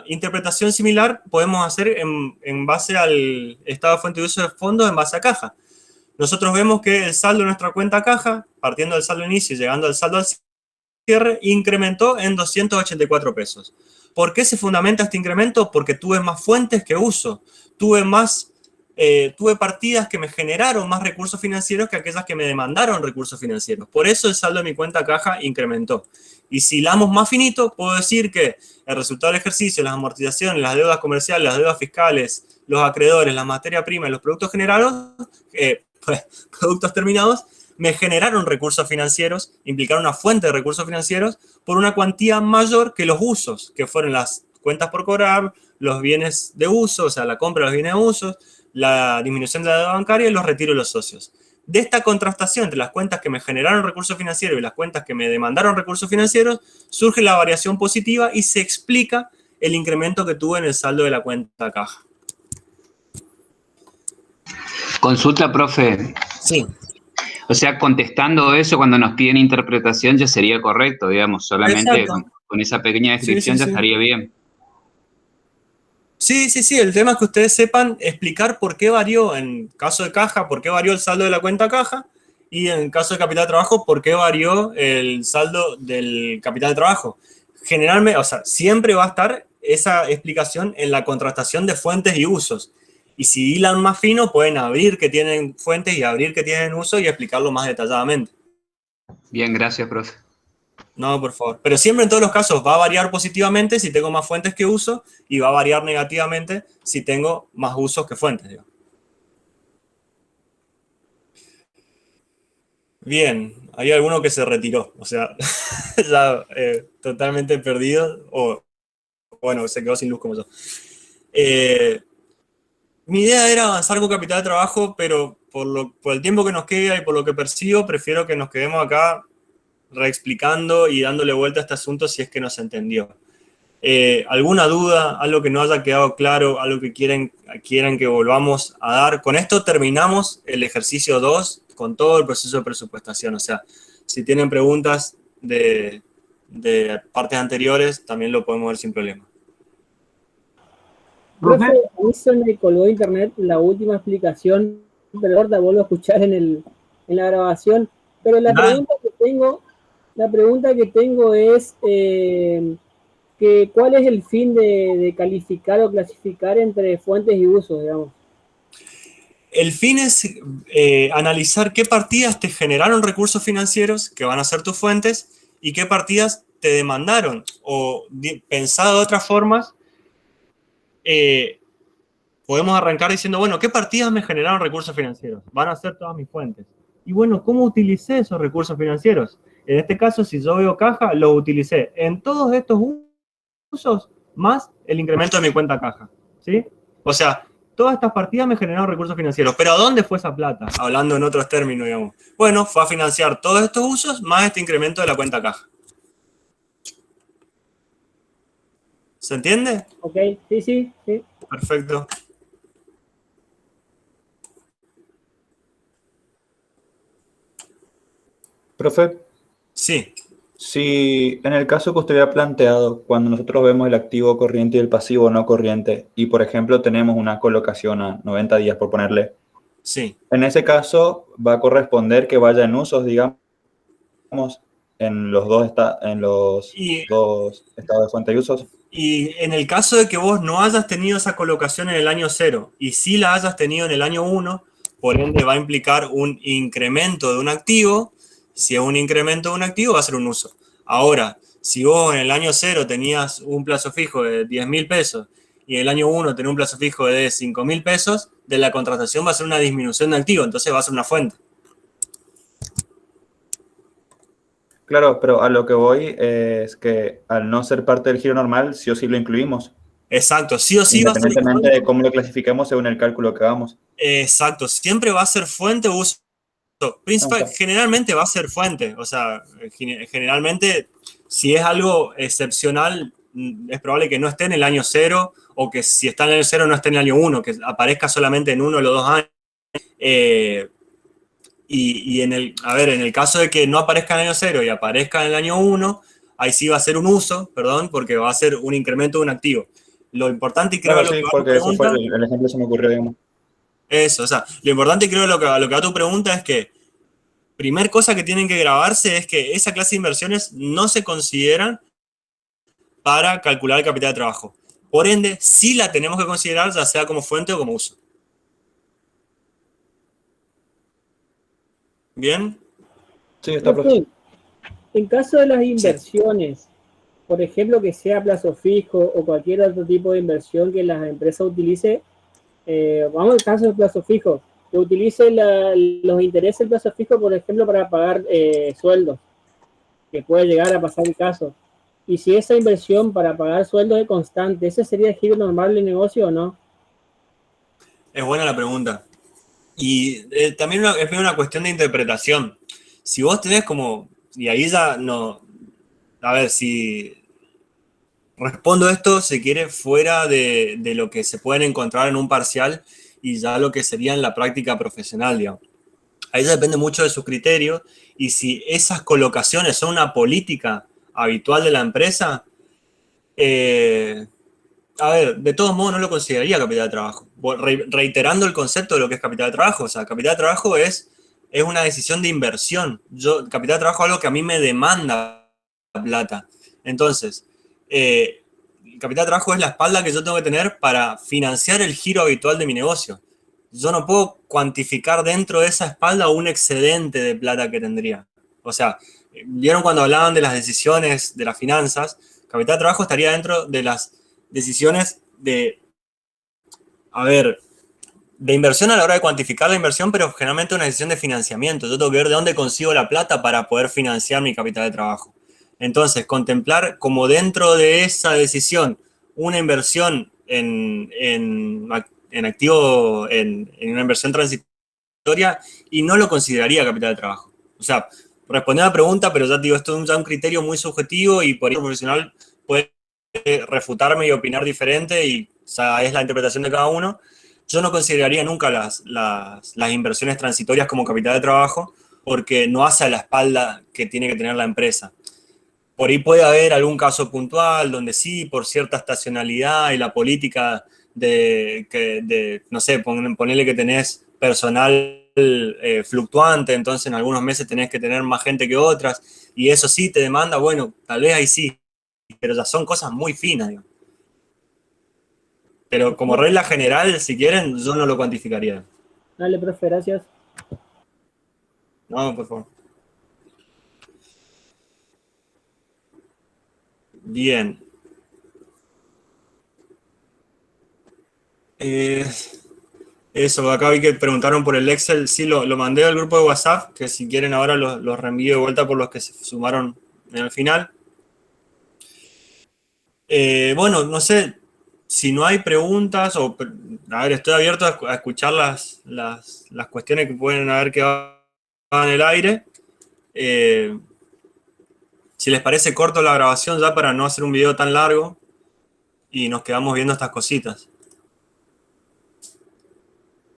interpretación similar podemos hacer en base al estado de fuente de uso de fondos en base a caja. Nosotros vemos que el saldo de nuestra cuenta caja, partiendo del saldo inicio y llegando al saldo al cierre, incrementó en 284 pesos. ¿Por qué se fundamenta este incremento? Porque tuve más fuentes que uso. Tuve partidas que me generaron más recursos financieros que aquellas que me demandaron recursos financieros. Por eso el saldo de mi cuenta caja incrementó. Y si hilamos más finito, puedo decir que el resultado del ejercicio, las amortizaciones, las deudas comerciales, las deudas fiscales, los acreedores, la materia prima y los productos generados, productos terminados, me generaron recursos financieros, implicaron una fuente de recursos financieros por una cuantía mayor que los usos, que fueron las cuentas por cobrar, los bienes de uso, o sea, la compra de los bienes de uso, la disminución de la deuda bancaria y los retiros de los socios. de esta contrastación entre las cuentas que me generaron recursos financieros y las cuentas que me demandaron recursos financieros, surge la variación positiva y se explica el incremento que tuve en el saldo de la cuenta caja. Consulta, profe. Sí. O sea, contestando eso cuando nos piden interpretación ya sería correcto, digamos, solamente con esa pequeña descripción ya estaría bien. Sí, el tema es que ustedes sepan explicar por qué varió en caso de caja, por qué varió el saldo de la cuenta caja, y en caso de capital de trabajo, por qué varió el saldo del capital de trabajo. Generalmente, o sea, siempre va a estar esa explicación en la contrastación de fuentes y usos. Y si hilan más fino, pueden abrir que tienen fuentes y abrir que tienen uso y explicarlo más detalladamente. Bien, gracias, profe. No, por favor. Pero siempre en todos los casos va a variar positivamente si tengo más fuentes que uso y va a variar negativamente si tengo más usos que fuentes, digamos. Bien, hay alguno que se retiró, o sea, ya totalmente perdido, o bueno, se quedó sin luz como yo. Mi idea era avanzar con capital de trabajo, pero por el tiempo que nos queda y por lo que percibo, prefiero que nos quedemos acá reexplicando y dándole vuelta a este asunto si es que no se entendió. ¿Alguna duda? ¿Algo que no haya quedado claro? ¿Algo que quieran que volvamos a dar? Con esto terminamos el ejercicio 2 con todo el proceso de presupuestación. O sea, si tienen preguntas de partes anteriores, también lo podemos ver sin problema. Profe, a mí se me colgó de internet la última explicación, pero ahorita vuelvo a escuchar en la grabación. Pero la pregunta que tengo es que ¿cuál es el fin de calificar o clasificar entre fuentes y usos, digamos? El fin es analizar qué partidas te generaron recursos financieros, que van a ser tus fuentes, y qué partidas te demandaron. O pensado de otras formas, podemos arrancar diciendo, bueno, ¿qué partidas me generaron recursos financieros? Van a ser todas mis fuentes. Y bueno, ¿cómo utilicé esos recursos financieros? En este caso, si yo veo caja, lo utilicé en todos estos usos más el incremento de mi cuenta caja, ¿sí? O sea, todas estas partidas me generaron recursos financieros, pero ¿a dónde fue esa plata? Hablando en otros términos, digamos. Bueno, fue a financiar todos estos usos más este incremento de la cuenta caja. ¿Se entiende? Ok, sí. Perfecto. Profe, Sí. si en el caso que usted había planteado, cuando nosotros vemos el activo corriente y el pasivo no corriente, y por ejemplo tenemos una colocación a 90 días, por ponerle, Sí. en ese caso va a corresponder que vaya en usos, digamos, en los dos estados de fuente y usos. Y en el caso de que vos no hayas tenido esa colocación en el año 0 y sí la hayas tenido en el año 1, por ende va a implicar un incremento de un activo. Si es un incremento de un activo, va a ser un uso. Ahora, si vos en el año 0 tenías un plazo fijo de 10.000 pesos y en el año 1 tenés un plazo fijo de 5.000 pesos, de la contratación va a ser una disminución de activo, entonces va a ser una fuente. Claro, pero a lo que voy es que al no ser parte del giro normal, sí o sí lo incluimos. Exacto, sí o sí va a ser independientemente de cómo lo clasifiquemos según el cálculo que hagamos. Exacto, siempre va a ser fuente o uso. Generalmente va a ser fuente, o sea, generalmente si es algo excepcional, es probable que no esté en el año 0 o que si está en el año 0 no esté en el año 1, que aparezca solamente en uno de los 2 años. Y en el caso de que no aparezca en el año 0 y aparezca en el año 1, ahí sí va a ser un uso, porque va a ser un incremento de un activo. Lo importante y creo Claro, que sí, porque eso fue el ejemplo que se me ocurrió, digamos. Eso, o sea, lo importante y creo lo que va tu pregunta es que primer cosa que tienen que grabarse es que esa clase de inversiones no se consideran para calcular el capital de trabajo. Por ende, sí la tenemos que considerar ya sea como fuente o como uso. ¿Bien? Sí, está perfecto. En caso de las inversiones, por ejemplo, que sea plazo fijo o cualquier otro tipo de inversión que la empresa utilice, vamos al caso de plazo fijo, que utilice los intereses del plazo fijo, por ejemplo, para pagar sueldos, que puede llegar a pasar el caso. Y si esa inversión para pagar sueldos es constante, ¿ese sería el giro normal del negocio o no? Es buena la pregunta. Y también es una cuestión de interpretación. Si vos tenés como, y ahí ya no, a ver, si respondo esto, se quiere fuera de lo que se pueden encontrar en un parcial y ya lo que sería en la práctica profesional, digamos. Ahí ya depende mucho de sus criterios, y si esas colocaciones son una política habitual de la empresa, a ver, de todos modos no lo consideraría capital de trabajo. Reiterando el concepto de lo que es capital de trabajo, o sea, capital de trabajo es una decisión de inversión. Capital de trabajo es algo que a mí me demanda plata. Entonces, capital de trabajo es la espalda que yo tengo que tener para financiar el giro habitual de mi negocio. Yo no puedo cuantificar dentro de esa espalda un excedente de plata que tendría. O sea, ¿vieron cuando hablaban de las decisiones de las finanzas? Capital de trabajo estaría dentro de las decisiones de, a ver, de inversión a la hora de cuantificar la inversión, pero generalmente una decisión de financiamiento. Yo tengo que ver de dónde consigo la plata para poder financiar mi capital de trabajo. Entonces, contemplar como dentro de esa decisión una inversión en activo, en una inversión transitoria, y no lo consideraría capital de trabajo. O sea, respondiendo a la pregunta, pero ya te digo, esto es ya un criterio muy subjetivo y por ahí el profesional puede refutarme y opinar diferente, y o sea, es la interpretación de cada uno. Yo no consideraría nunca las inversiones transitorias como capital de trabajo, porque no hace a la espalda que tiene que tener la empresa. Por ahí puede haber algún caso puntual donde sí, por cierta estacionalidad y la política no sé, ponerle que tenés personal fluctuante, entonces en algunos meses tenés que tener más gente que otras, y eso sí te demanda, bueno, tal vez ahí sí, pero ya son cosas muy finas, digamos. Pero como regla general, si quieren, yo no lo cuantificaría. Dale, profe, gracias. No, por favor. Bien. Eso, acá vi que preguntaron por el Excel. Sí, lo mandé al grupo de WhatsApp, que si quieren ahora los reenvío de vuelta por los que se sumaron en el final. Bueno, no sé, si no hay preguntas, a ver, estoy abierto a escuchar las cuestiones que pueden haber quedado en el aire. Si les parece corto la grabación ya para no hacer un video tan largo, y nos quedamos viendo estas cositas.